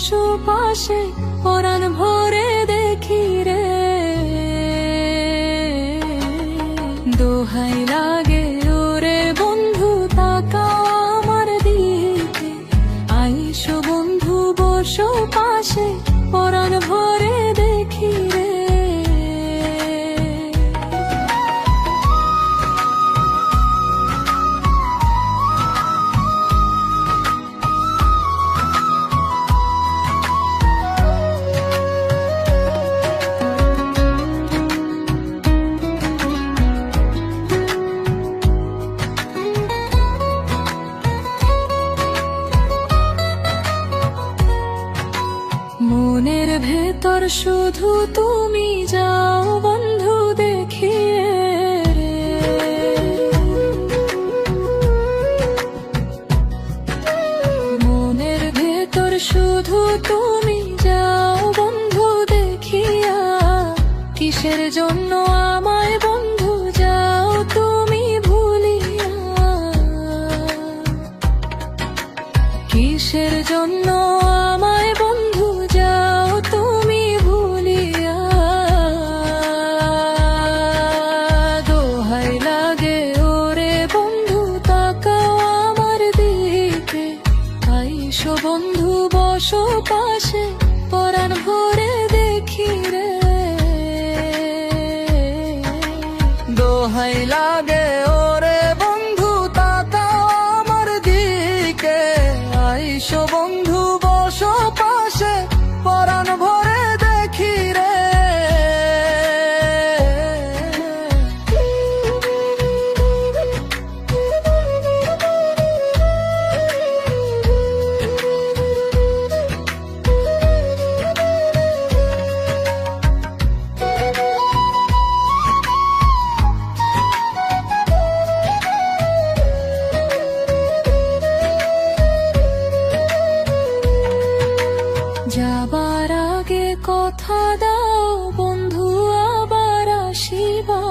বসো পাশে পরাণ ভরে দেখি রে। দোহাই লাগে ওরে বন্ধু তাকাও আমার দিকে, আইসো বন্ধু বসো পাশে পরাণ ভরে দেখি রে। মনের ভেতর শুধু তুমি যাও বন্ধু দেখিয়ে রে। মনের ভেতর শুধু তুমি যাও বন্ধু দেখিয়া, কিসের জন্য আমায় বন্ধু যাও তুমি ভুলিয়া। কিসের জন্য আমায় বন্ধু যাও তুমি ভুলিয়া। দোহাই লাগে ওরে বন্ধু তাকাও আমার দিকে, আইসো বন্ধু বসো পাশে পরাণ ভরে দেখি রে। দোহাই লাগে ওরে বন্ধু তাকাও আমার দিকে, আইসো বন্ধু বসো পাশে পরাণ ভরে দেখি রে। যাবার আগে কথা দাও বন্ধু আবার আসিবা।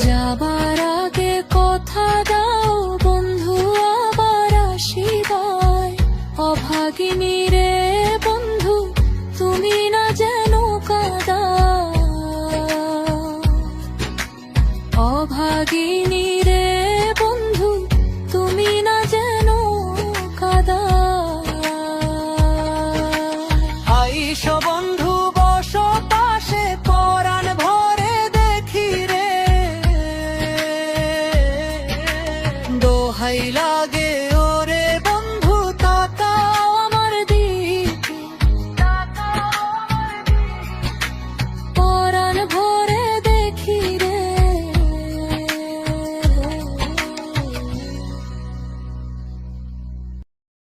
যাবার আগে কথা দাও বন্ধু আবার আসিবা। অভাগিনী রে